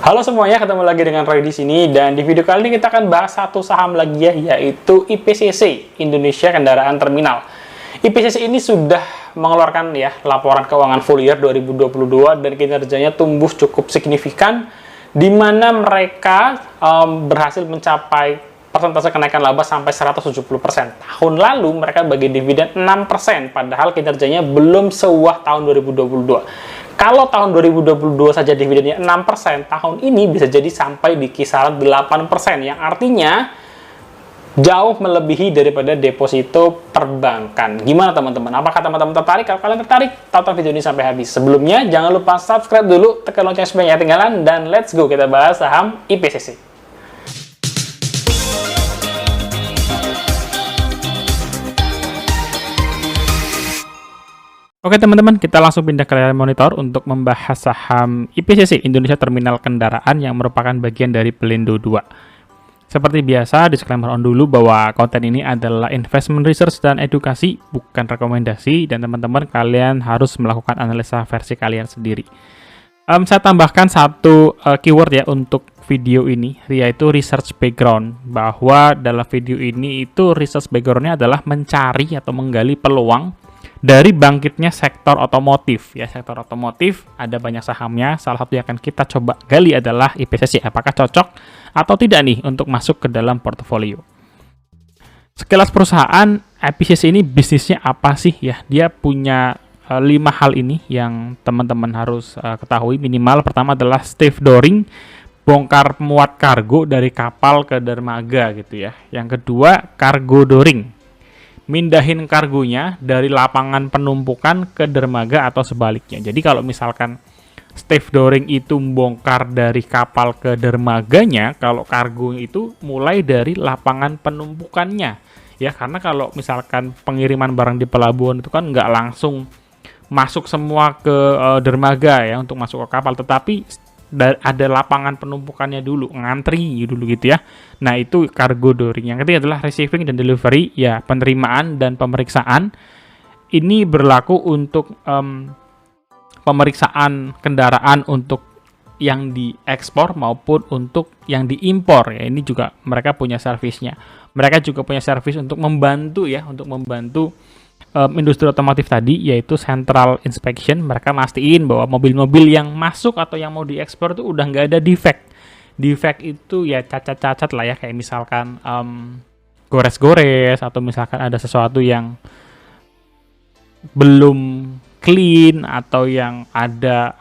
Halo semuanya, ketemu lagi dengan Roy di sini, dan di video kali ini kita akan bahas satu saham lagi ya, yaitu IPCC, Indonesia Kendaraan Terminal. IPCC ini sudah mengeluarkan ya laporan keuangan full year 2022 dan kinerjanya tumbuh cukup signifikan, di mana mereka berhasil mencapai persentase kenaikan laba sampai 170%. Tahun lalu mereka bagi dividen 6%, padahal kinerjanya belum sewah tahun 2022. Kalau tahun 2022 saja dividennya 6%, tahun ini bisa jadi sampai di kisaran 8%, yang artinya jauh melebihi daripada deposito perbankan. Gimana teman-teman? Apakah teman-teman tertarik? Kalau kalian tertarik, tonton video ini sampai habis. Sebelumnya, jangan lupa subscribe dulu, tekan lonceng supaya nggak ketinggalan, dan let's go kita bahas saham IPCC. Oke teman-teman, kita langsung pindah ke layar monitor untuk membahas saham IPCC, Indonesia Terminal Kendaraan, yang merupakan bagian dari Pelindo 2. Seperti biasa, disclaimer on dulu bahwa konten ini adalah investment research dan edukasi, bukan rekomendasi, dan teman-teman kalian harus melakukan analisa versi kalian sendiri. Saya tambahkan satu keyword ya untuk video ini, yaitu research background, bahwa dalam video ini itu research background-nya adalah mencari atau menggali peluang dari bangkitnya sektor otomotif. Ya, sektor otomotif ada banyak sahamnya, salah satu yang akan kita coba gali adalah IPCC. Apakah cocok atau tidak nih untuk masuk ke dalam portofolio? Sekilas perusahaan, IPCC ini bisnisnya apa sih ya? Dia punya 5 hal ini yang teman-teman harus ketahui minimal. Pertama adalah stevedoring, bongkar muat kargo dari kapal ke dermaga gitu ya. Yang kedua, cargo dooring, mindahin kargonya dari lapangan penumpukan ke dermaga atau sebaliknya. Jadi kalau misalkan stevedoring itu bongkar dari kapal ke dermaganya, kalau kargo itu mulai dari lapangan penumpukannya. Ya, karena kalau misalkan pengiriman barang di pelabuhan itu kan nggak langsung masuk semua ke dermaga ya untuk masuk ke kapal, tetapi ada lapangan penumpukannya dulu, ngantri dulu gitu ya. Nah, itu cargo dooring. Yang ketiga adalah receiving dan delivery, ya penerimaan dan pemeriksaan. Ini berlaku untuk pemeriksaan kendaraan untuk yang diekspor maupun untuk yang diimpor ya. Ini juga mereka punya servisnya. Mereka juga punya servis untuk membantu ya, untuk membantu industri otomotif tadi, yaitu central inspection. Mereka mastiin bahwa mobil-mobil yang masuk atau yang mau diekspor itu udah nggak ada defect. Defect itu ya cacat-cacat lah ya, kayak misalkan gores-gores, atau misalkan ada sesuatu yang belum clean, atau yang ada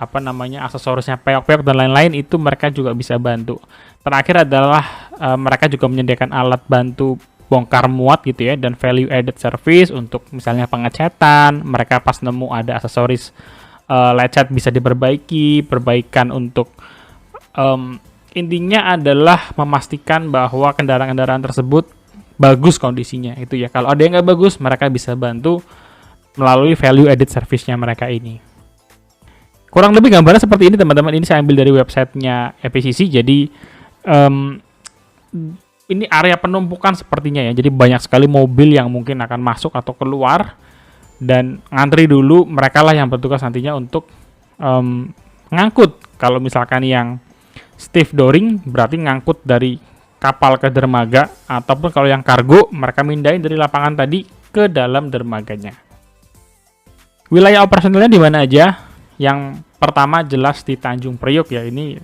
aksesorisnya peok-peok dan lain-lain, itu mereka juga bisa bantu. Terakhir adalah mereka juga menyediakan alat bantu bongkar muat gitu ya, dan value added service untuk misalnya pengecatan. Mereka pas nemu ada aksesoris lecet bisa diperbaiki, perbaikan untuk intinya adalah memastikan bahwa kendaraan-kendaraan tersebut bagus kondisinya itu ya. Kalau ada yang nggak bagus, mereka bisa bantu melalui value added service-nya mereka ini. Kurang lebih gambarnya seperti ini teman-teman. Ini saya ambil dari websitenya IPCC. Jadi ini area penumpukan sepertinya ya, jadi banyak sekali mobil yang mungkin akan masuk atau keluar, dan ngantri dulu. Mereka lah yang bertugas nantinya untuk ngangkut. Kalau misalkan yang stevedoring berarti ngangkut dari kapal ke dermaga, ataupun kalau yang kargo mereka mindahin dari lapangan tadi ke dalam dermaganya. Wilayah operasionalnya di mana aja? Yang pertama jelas di Tanjung Priok ya, ini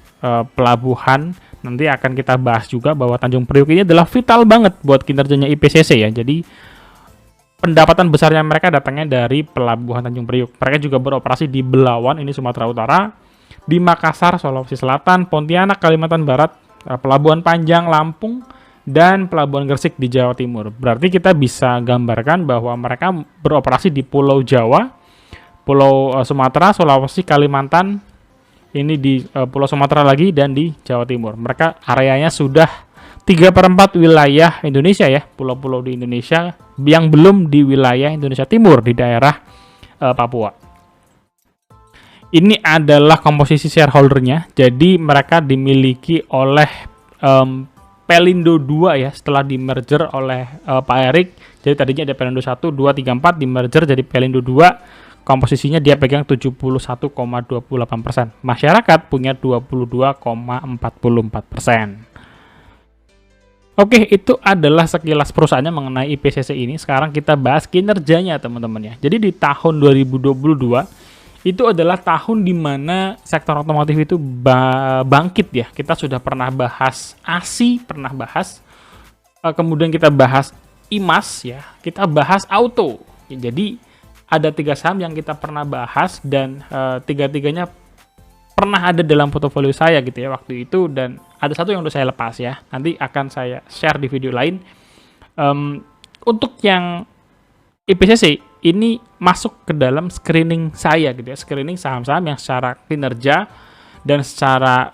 pelabuhan. Nanti akan kita bahas juga bahwa Tanjung Priok ini adalah vital banget buat kinerjanya IPCC ya. Jadi pendapatan besarnya mereka datangnya dari pelabuhan Tanjung Priok. Mereka juga beroperasi di Belawan, ini Sumatera Utara, di Makassar, Sulawesi Selatan, Pontianak, Kalimantan Barat, Pelabuhan Panjang, Lampung, dan Pelabuhan Gresik di Jawa Timur. Berarti kita bisa gambarkan bahwa mereka beroperasi di Pulau Jawa, Pulau Sumatera, Sulawesi, Kalimantan, ini di Pulau Sumatera lagi, dan di Jawa Timur. Mereka areanya sudah 3/4 wilayah Indonesia ya, pulau-pulau di Indonesia yang belum di wilayah Indonesia Timur, di daerah Papua. Ini adalah komposisi shareholder-nya. Jadi mereka dimiliki oleh Pelindo 2 ya, setelah di merger oleh Pak Erik. Jadi tadinya ada Pelindo 1, 2, 3, 4, di merger jadi Pelindo 2. komposisinya dia pegang 71,28%. Masyarakat punya 22,44%. Oke, itu adalah sekilas perusahaannya mengenai IPCC ini. Sekarang kita bahas kinerjanya, teman-teman ya. Jadi di tahun 2022 itu adalah tahun di mana sektor otomotif itu bangkit ya. Kita sudah pernah bahas ASI, pernah bahas, kemudian kita bahas IMAS ya, kita bahas auto. Jadi ada 3 saham yang kita pernah bahas dan tiga-tiganya pernah ada dalam portofolio saya gitu ya waktu itu, dan ada satu yang udah saya lepas ya. Nanti akan saya share di video lain. Untuk yang IPCC ini masuk ke dalam screening saya gitu ya, screening saham-saham yang secara kinerja dan secara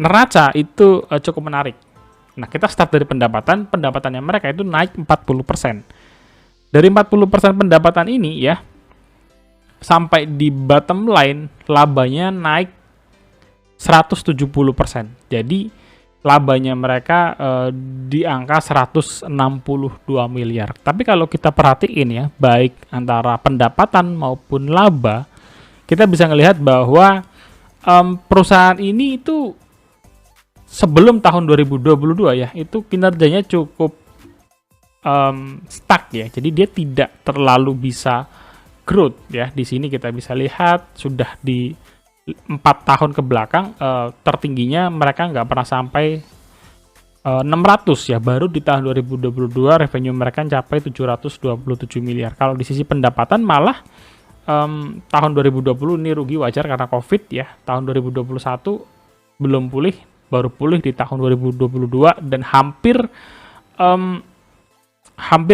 neraca itu cukup menarik. Nah, kita start dari pendapatannya mereka itu naik 40%. Dari 40% pendapatan ini ya, sampai di bottom line labanya naik 170%. Jadi labanya mereka di angka 162 miliar. Tapi kalau kita perhatiin ya, baik antara pendapatan maupun laba, kita bisa melihat bahwa perusahaan ini itu sebelum tahun 2022 ya, itu kinerjanya cukup stuck ya. Jadi dia tidak terlalu bisa growth ya. Di sini kita bisa lihat sudah di 4 tahun ke belakang tertingginya mereka nggak pernah sampai 600 ya. Baru di tahun 2022 revenue mereka mencapai 727 miliar. Kalau di sisi pendapatan malah tahun 2020 ini rugi wajar karena COVID ya. Tahun 2021 belum pulih, baru pulih di tahun 2022 dan hampir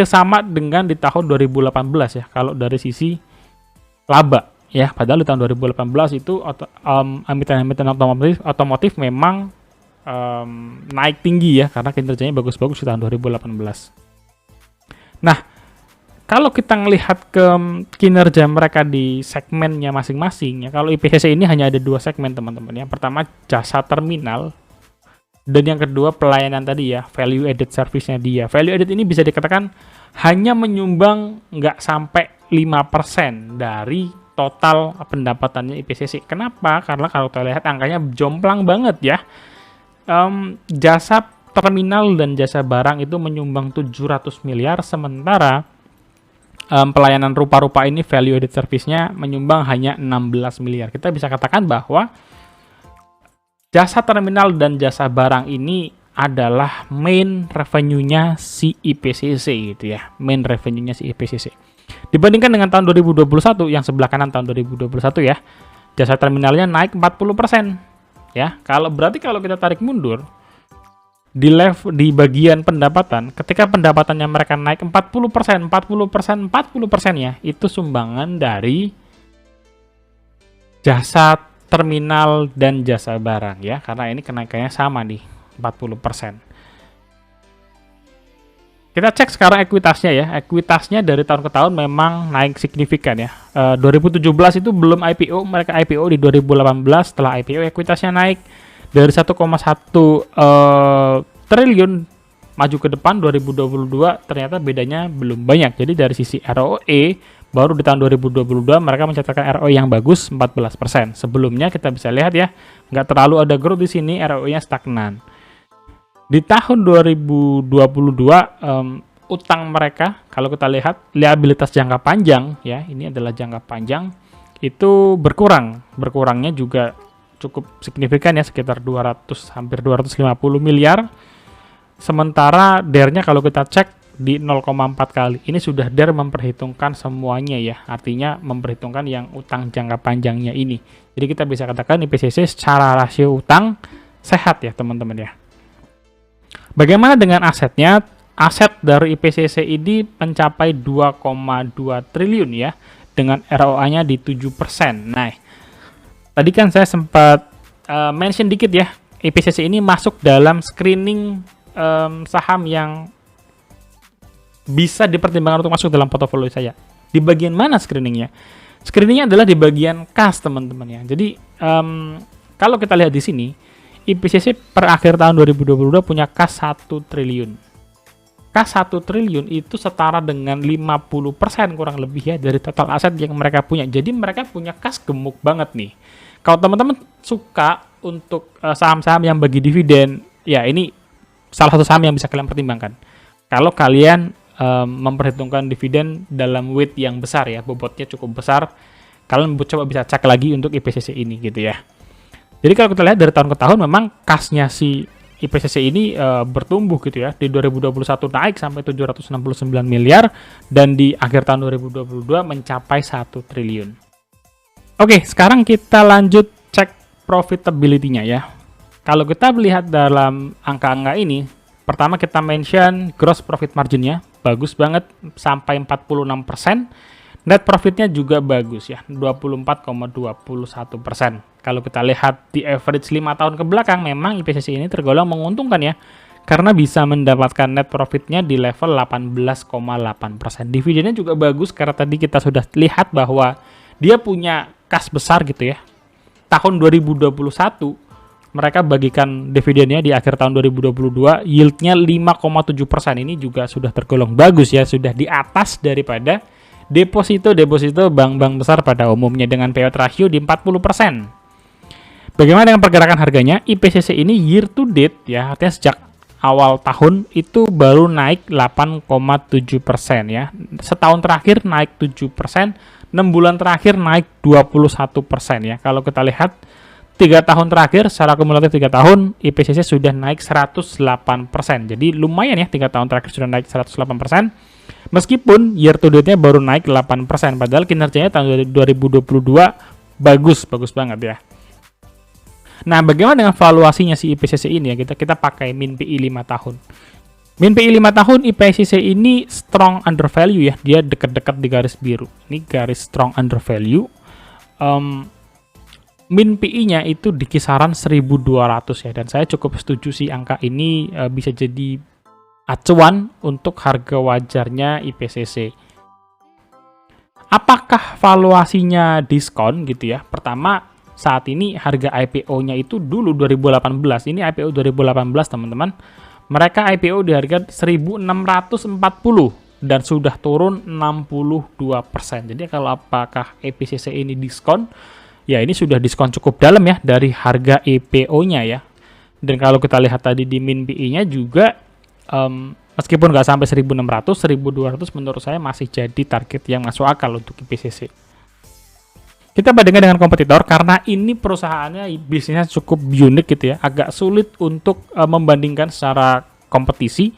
sama dengan di tahun 2018 ya kalau dari sisi laba ya. Padahal di tahun 2018 itu emiten otomotif memang naik tinggi ya karena kinerjanya bagus-bagus di tahun 2018. Nah, kalau kita melihat ke kinerja mereka di segmennya masing-masing ya, kalau IPCC ini hanya ada 2 segmen teman-teman. Yang pertama jasa terminal, dan yang kedua pelayanan tadi ya, value added service-nya dia. Value added ini bisa dikatakan hanya menyumbang nggak sampai 5% dari total pendapatannya IPCC. Kenapa? Karena kalau kita lihat angkanya jomplang banget ya. Jasa terminal dan jasa barang itu menyumbang 700 miliar, sementara pelayanan rupa-rupa ini value added service-nya menyumbang hanya 16 miliar. Kita bisa katakan bahwa jasa terminal dan jasa barang ini adalah main revenue-nya si IPCC gitu ya. Main revenue-nya si IPCC. Dibandingkan dengan tahun 2021 yang sebelah kanan tahun 2021 ya. Jasa terminalnya naik 40% ya. Kalau kita tarik mundur di bagian pendapatan, ketika pendapatannya mereka naik 40% ya, itu sumbangan dari jasa terminal dan jasa barang ya, karena ini kenaikannya sama nih 40%. Kita cek sekarang ekuitasnya ya. Ekuitasnya dari tahun ke tahun memang naik signifikan ya. 2017 itu belum IPO, mereka IPO di 2018. Setelah IPO ekuitasnya naik dari 1,1 triliun maju ke depan 2022 ternyata bedanya belum banyak. Jadi dari sisi ROE baru di tahun 2022 mereka mencatatkan ROE yang bagus 14%. Sebelumnya kita bisa lihat ya, nggak terlalu ada growth di sini, ROE-nya stagnan. Di tahun 2022 utang mereka kalau kita lihat liabilitas jangka panjang ya, ini adalah jangka panjang itu berkurang. Berkurangnya juga cukup signifikan ya, sekitar hampir 250 miliar. Sementara DER-nya kalau kita cek di 0,4 kali. Ini sudah DER memperhitungkan semuanya ya. Artinya memperhitungkan yang utang jangka panjangnya ini. Jadi kita bisa katakan IPCC secara rasio utang sehat ya teman-teman ya. Bagaimana dengan asetnya? Aset dari IPCC ini mencapai 2,2 triliun ya, dengan ROA-nya di 7%. Nah, tadi kan saya sempat mention dikit ya, IPCC ini masuk dalam screening saham yang bisa dipertimbangkan untuk masuk dalam portofolio saya. Di bagian mana screeningnya? Screeningnya adalah di bagian kas teman-teman ya. Jadi kalau kita lihat di sini, IPCC per akhir tahun 2022 punya kas 1 triliun. kas 1 triliun itu setara dengan 50% kurang lebih ya dari total aset yang mereka punya. Jadi mereka punya kas gemuk banget nih. Kalau teman-teman suka untuk saham-saham yang bagi dividen, ya ini salah satu saham yang bisa kalian pertimbangkan. Kalau kalian memperhitungkan dividen dalam weight yang besar ya, bobotnya cukup besar, kalian coba bisa cek lagi untuk IPCC ini gitu ya. Jadi kalau kita lihat dari tahun ke tahun memang kasnya si IPCC ini bertumbuh gitu ya. Di 2021 naik sampai 769 miliar dan di akhir tahun 2022 mencapai 1 triliun. Oke, sekarang kita lanjut cek profitability-nya ya. Kalau kita melihat dalam angka-angka ini, pertama kita mention gross profit margin-nya bagus banget sampai 46%. Net profit-nya juga bagus ya, 24,21%. Kalau kita lihat di average 5 tahun ke belakang, memang IPCC ini tergolong menguntungkan ya, karena bisa mendapatkan net profit-nya di level 18,8%. Dividennya juga bagus, karena tadi kita sudah lihat bahwa dia punya kas besar gitu ya. Tahun 2021, mereka bagikan dividennya di akhir tahun 2022, yield-nya 5,7%. Ini juga sudah tergolong bagus ya, sudah di atas daripada deposito bank-bank besar pada umumnya dengan payout ratio di 40%. Bagaimana dengan pergerakan harganya? IPCC ini year to date ya, artinya sejak awal tahun itu baru naik 8,7% ya. Setahun terakhir naik 7%, 6 bulan terakhir naik 21% ya. Kalau kita lihat 3 tahun terakhir, secara kumulatif 3 tahun, IPCC sudah naik 108%. Jadi lumayan ya, 3 tahun terakhir sudah naik 108%. Meskipun year to date-nya baru naik 8%, padahal kinerjanya tahun 2022 bagus banget ya. Nah, bagaimana dengan valuasinya si IPCC ini ya? Kita pakai min PI 5 tahun. Min PI 5 tahun IPCC ini strong undervalue ya, dia dekat-dekat di garis biru. Ini garis strong undervalue. Min PI-nya itu di kisaran 1.200 ya, dan saya cukup setuju sih angka ini bisa jadi acuan untuk harga wajarnya IPCC. Apakah valuasinya diskon gitu ya? Pertama, saat ini harga IPO-nya itu dulu 2018, ini IPO 2018 teman-teman. Mereka IPO di harga 1.640 dan sudah turun 62%. Jadi kalau apakah IPCC ini diskon? Ya ini sudah diskon cukup dalam ya dari harga IPO-nya ya. Dan kalau kita lihat tadi di min PI-nya juga meskipun nggak sampai 1.600, 1.200 menurut saya masih jadi target yang masuk akal untuk IPCC. Kita bandingkan dengan kompetitor karena ini perusahaannya bisnisnya cukup unik gitu ya, agak sulit untuk membandingkan secara kompetisi.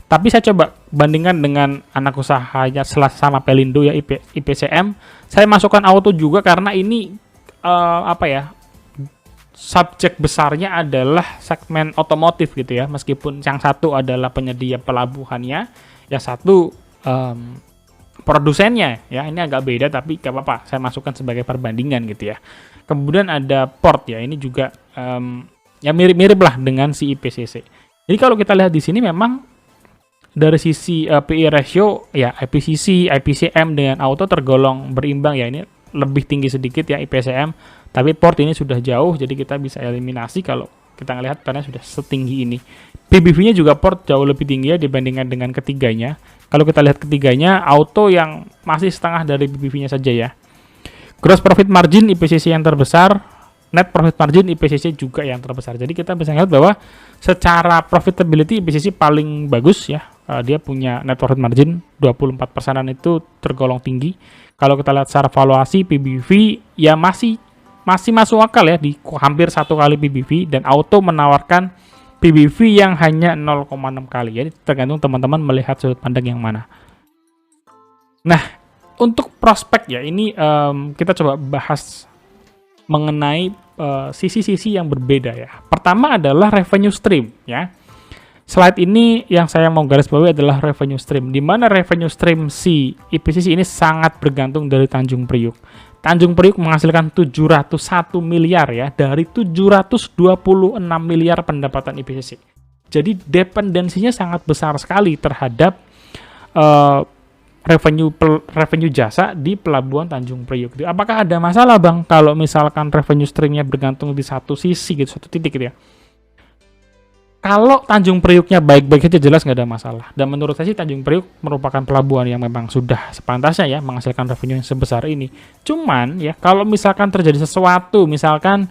Tapi saya coba bandingkan dengan anak usahanya sama Pelindo ya, IPCM. Saya masukkan auto juga karena ini subjek besarnya adalah segmen otomotif gitu ya. Meskipun yang satu adalah penyedia pelabuhannya, yang satu produsennya ya, ini agak beda tapi gak apa-apa, saya masukkan sebagai perbandingan gitu ya. Kemudian ada port ya, ini juga ya mirip-mirip lah dengan si IPCC. Jadi kalau kita lihat di sini memang dari sisi PE ratio ya, IPCC, IPCM dengan auto tergolong berimbang ya, ini lebih tinggi sedikit ya IPCM, tapi port ini sudah jauh, jadi kita bisa eliminasi kalau kita ngelihat karena sudah setinggi ini. PBV-nya juga port jauh lebih tinggi ya dibandingkan dengan ketiganya. Kalau kita lihat ketiganya, auto yang masih setengah dari PBV-nya saja ya. Gross profit margin IPCC yang terbesar, net profit margin IPCC juga yang terbesar. Jadi kita bisa lihat bahwa secara profitability IPCC paling bagus ya. Dia punya net profit margin 24%-an itu tergolong tinggi. Kalau kita lihat secara valuasi PBV ya masih masuk akal ya, di hampir 1 kali PBV, dan auto menawarkan PBV yang hanya 0,6 kali. Jadi tergantung teman-teman melihat sudut pandang yang mana. Nah, untuk prospek ya, ini kita coba bahas mengenai sisi-sisi yang berbeda ya. Pertama adalah revenue stream ya. Slide ini yang saya mau garis bawahi adalah revenue stream, di mana revenue stream si IPCC ini sangat bergantung dari Tanjung Priuk. Tanjung Priuk menghasilkan 701 miliar ya, dari 726 miliar pendapatan IPCC. Jadi dependensinya sangat besar sekali terhadap revenue jasa di Pelabuhan Tanjung Priuk. Apakah ada masalah Bang kalau misalkan revenue streamnya bergantung di satu sisi gitu, satu titik gitu ya? Kalau Tanjung Priuknya baik-baik saja jelas nggak ada masalah. Dan menurut saya sih Tanjung Priuk merupakan pelabuhan yang memang sudah sepantasnya ya menghasilkan revenue yang sebesar ini. Cuman ya kalau misalkan terjadi sesuatu, misalkan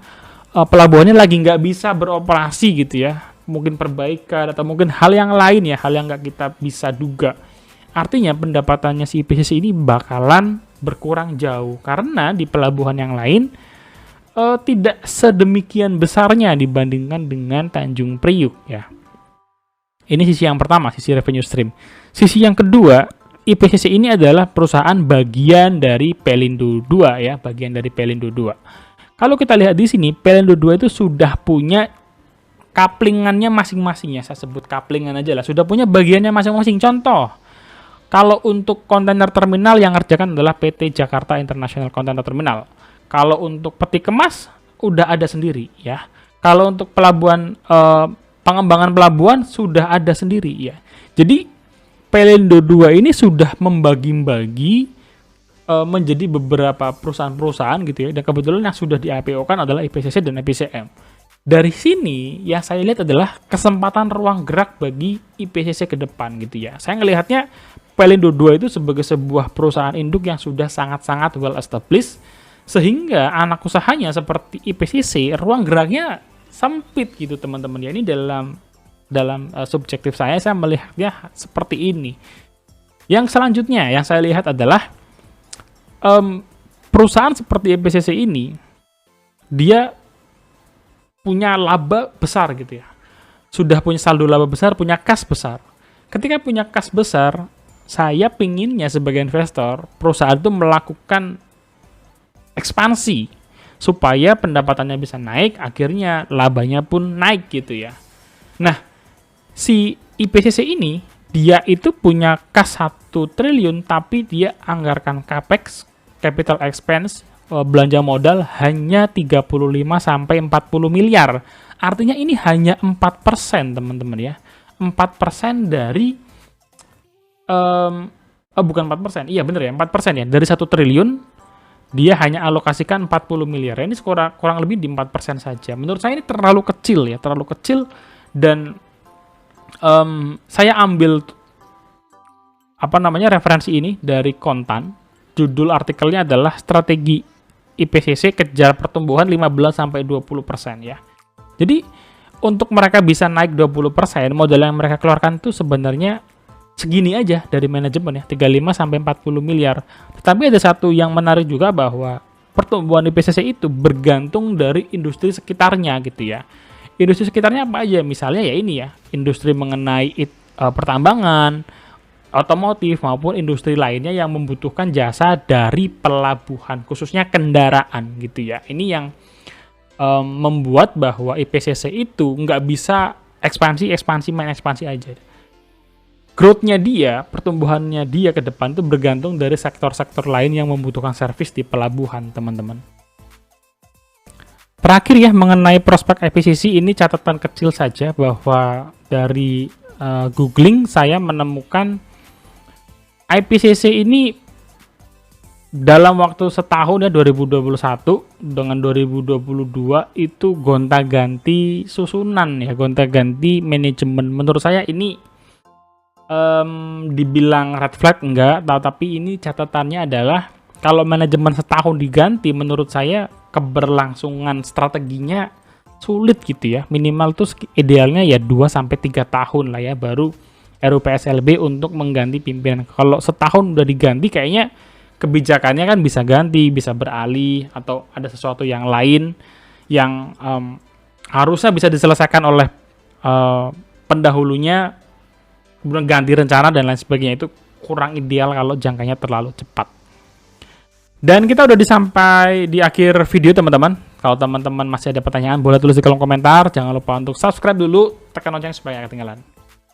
pelabuhannya lagi nggak bisa beroperasi gitu ya, mungkin perbaikan atau mungkin hal yang lain ya, hal yang nggak kita bisa duga. Artinya pendapatannya si IPCC ini bakalan berkurang jauh karena di pelabuhan yang lain tidak sedemikian besarnya dibandingkan dengan Tanjung Priuk ya. Ini sisi yang pertama, sisi revenue stream. Sisi yang kedua, IPCC ini adalah perusahaan bagian dari Pelindo 2 ya, bagian dari Pelindo 2. Kalau kita lihat di sini, Pelindo 2 itu sudah punya kaplingannya masing-masing ya, saya sebut kaplingan aja lah, sudah punya bagiannya masing-masing. Contoh, kalau untuk kontainer terminal yang ngerjakan adalah PT Jakarta International Container Terminal. Kalau untuk peti kemas udah ada sendiri ya. Kalau untuk pelabuhan pengembangan pelabuhan sudah ada sendiri ya. Jadi Pelindo 2 ini sudah membagi-bagi menjadi beberapa perusahaan-perusahaan gitu ya. Dan kebetulan yang sudah di IPO-kan adalah IPCC dan IPCM. Dari sini yang saya lihat adalah kesempatan ruang gerak bagi IPCC ke depan gitu ya. Saya ngelihatnya Pelindo 2 itu sebagai sebuah perusahaan induk yang sudah sangat-sangat well established, sehingga anak usahanya seperti IPCC ruang geraknya sempit gitu teman-teman ya. Ini dalam subjektif saya melihatnya seperti ini. Yang selanjutnya yang saya lihat adalah perusahaan seperti IPCC ini dia punya laba besar gitu ya. Sudah punya saldo laba besar, punya kas besar. Ketika punya kas besar, saya pinginnya sebagai investor perusahaan itu melakukan ekspansi supaya pendapatannya bisa naik, akhirnya labanya pun naik gitu ya. Nah, si IPCC ini dia itu punya kas 1 triliun tapi dia anggarkan capex, capital expense, belanja modal hanya 35 sampai 40 miliar. Artinya ini hanya 4% teman-teman ya. 4% dari bukan 4%. Iya bener ya, 4% ya. Dari 1 triliun dia hanya alokasikan 40 miliar. Ini kurang lebih di 4% saja. Menurut saya ini terlalu kecil ya, terlalu kecil. Dan saya ambil referensi ini dari Kontan. Judul artikelnya adalah Strategi IPCC Kejar Pertumbuhan 15-20% ya. Jadi untuk mereka bisa naik 20%, modal yang mereka keluarkan itu sebenarnya segini aja dari manajemen ya, 35-40 miliar. Tetapi ada satu yang menarik juga bahwa pertumbuhan IPCC itu bergantung dari industri sekitarnya gitu ya. Industri sekitarnya apa aja? Misalnya ya ini ya, industri mengenai pertambangan, otomotif maupun industri lainnya yang membutuhkan jasa dari pelabuhan, khususnya kendaraan gitu ya. Ini yang membuat bahwa IPCC itu nggak bisa ekspansi aja. Growth-nya dia, pertumbuhannya dia ke depan itu bergantung dari sektor-sektor lain yang membutuhkan servis di pelabuhan, teman-teman. Terakhir ya, mengenai prospek IPCC ini catatan kecil saja bahwa dari googling saya menemukan IPCC ini dalam waktu setahun ya 2021 dengan 2022 itu gonta-ganti susunan ya, gonta-ganti manajemen. Menurut saya ini dibilang red flag enggak, tapi ini catatannya adalah kalau manajemen setahun diganti, menurut saya keberlangsungan strateginya sulit gitu ya. Minimal tuh idealnya ya 2-3 tahun lah ya baru RUPSLB untuk mengganti pimpinan. Kalau setahun udah diganti kayaknya kebijakannya kan bisa ganti, bisa beralih atau ada sesuatu yang lain yang harusnya bisa diselesaikan oleh pendahulunya, kemudian ganti rencana dan lain sebagainya. Itu kurang ideal kalau jangkanya terlalu cepat. Dan kita udah sampai di akhir video teman-teman. Kalau teman-teman masih ada pertanyaan boleh tulis di kolom komentar. Jangan lupa untuk subscribe dulu, tekan lonceng supaya nggak ketinggalan.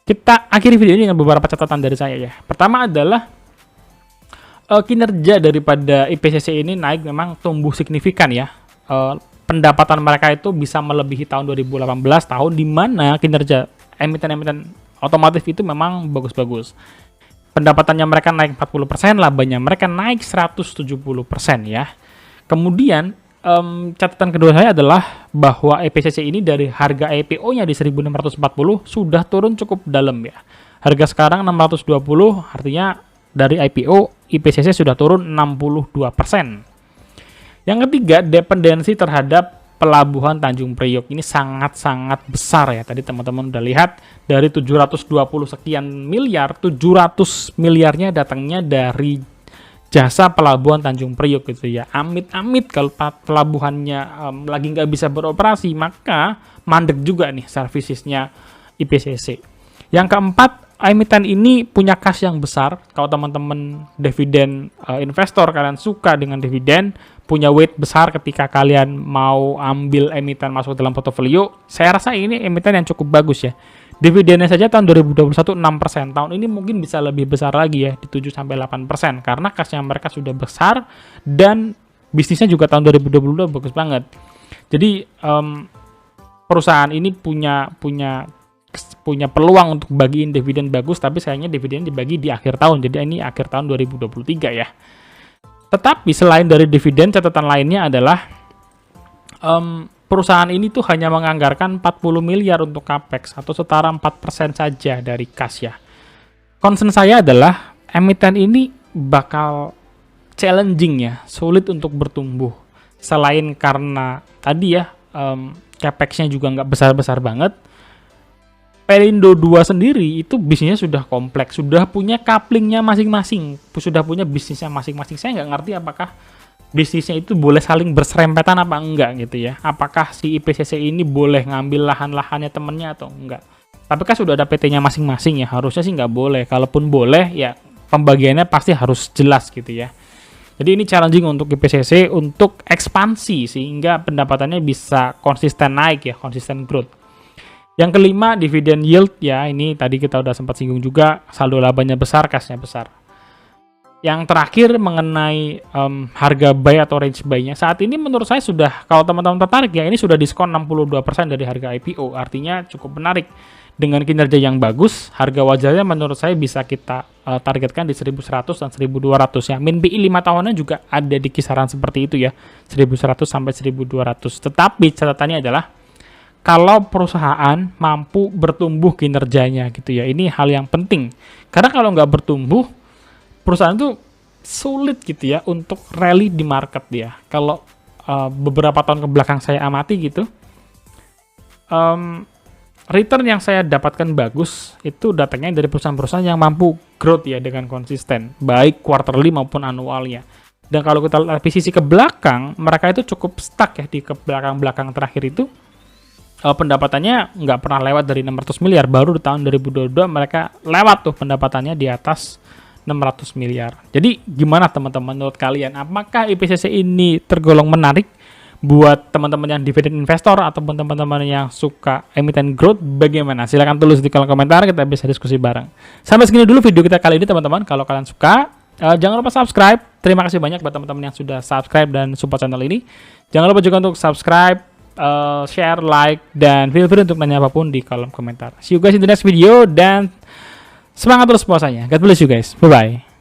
Kita akhiri video ini dengan beberapa catatan dari saya ya. Pertama adalah kinerja daripada IPCC ini naik, memang tumbuh signifikan ya. Pendapatan mereka itu bisa melebihi tahun 2018, tahun di mana kinerja emiten-emiten otomotif itu memang bagus-bagus. Pendapatannya mereka naik 40%, labanya mereka naik 170% ya. Kemudian catatan kedua saya adalah bahwa IPCC ini dari harga IPO-nya di 1640 sudah turun cukup dalam ya. Harga sekarang 620, artinya dari IPO IPCC sudah turun 62%. Yang ketiga, dependensi terhadap pelabuhan Tanjung Priok ini sangat-sangat besar ya. Tadi teman-teman udah lihat dari 720 sekian miliar, 700 miliarnya datangnya dari jasa pelabuhan Tanjung Priok gitu ya. Amit-amit kalau pelabuhannya lagi nggak bisa beroperasi, maka mandek juga nih servicesnya IPCC. Yang keempat, emiten ini punya kas yang besar. Kalau teman-teman dividen investor, kalian suka dengan dividen, punya weight besar ketika kalian mau ambil emiten masuk dalam portofolio, saya rasa ini emiten yang cukup bagus ya. Dividennya saja tahun 2021 6%. Tahun ini mungkin bisa lebih besar lagi ya, di 7-8%. Karena kasnya mereka sudah besar dan bisnisnya juga tahun 2022 bagus banget. Jadi perusahaan ini punya peluang untuk bagiin dividen bagus, tapi sayangnya dividen dibagi di akhir tahun. Jadi ini akhir tahun 2023 ya. Tetapi selain dari dividen, catatan lainnya adalah perusahaan ini tuh hanya menganggarkan 40 miliar untuk capex atau setara 4% saja dari kas ya. Concern saya adalah emiten ini bakal challenging ya, sulit untuk bertumbuh. Selain karena tadi ya capex-nya juga nggak besar-besar banget. Pelindo 2 sendiri itu bisnisnya sudah kompleks, sudah punya couplingnya masing-masing, sudah punya bisnisnya masing-masing. Saya nggak ngerti apakah bisnisnya itu boleh saling berserempetan apa enggak gitu ya. Apakah si IPCC ini boleh ngambil lahan-lahannya temennya atau enggak. Tapi kan sudah ada PT-nya masing-masing ya, harusnya sih nggak boleh. Kalaupun boleh ya pembagiannya pasti harus jelas gitu ya. Jadi ini challenging untuk IPCC untuk ekspansi sehingga pendapatannya bisa konsisten naik ya, konsisten growth. Yang kelima, dividend yield ya, ini tadi kita udah sempat singgung juga, saldo labanya besar, kasnya besar. Yang terakhir mengenai harga buy atau range buy-nya, saat ini menurut saya sudah, kalau teman-teman tertarik ya, ini sudah diskon 62% dari harga IPO, artinya cukup menarik. Dengan kinerja yang bagus, harga wajarnya menurut saya bisa kita targetkan di 1.100 dan 1.200 ya. Min BI 5 tahunnya juga ada di kisaran seperti itu ya, 1.100 sampai 1.200. Tetapi catatannya adalah, kalau perusahaan mampu bertumbuh kinerjanya gitu ya, ini hal yang penting. Karena kalau nggak bertumbuh, perusahaan itu sulit gitu ya untuk rally di market dia. Kalau beberapa tahun ke belakang saya amati gitu, return yang saya dapatkan bagus itu datangnya dari perusahaan-perusahaan yang mampu growth ya dengan konsisten, baik quarterly maupun annualnya. Dan kalau kita lihat sisi ke belakang, mereka itu cukup stuck ya di ke belakang-belakang terakhir itu. Pendapatannya nggak pernah lewat dari 600 miliar, baru di tahun 2022 mereka lewat tuh pendapatannya di atas 600 miliar. Jadi gimana teman-teman menurut kalian? Apakah IPCC ini tergolong menarik buat teman-teman yang dividen investor atau teman-teman yang suka emiten growth? Bagaimana? Silahkan tulis di kolom komentar, kita bisa diskusi bareng. Sampai segini dulu video kita kali ini teman-teman. Kalau kalian suka, jangan lupa subscribe. Terima kasih banyak buat teman-teman yang sudah subscribe dan support channel ini. Jangan lupa juga untuk subscribe, share, like, dan feel free untuk nanya apapun di kolom komentar. See you guys in the next video, dan semangat terus puasanya. God bless you guys. Bye-bye.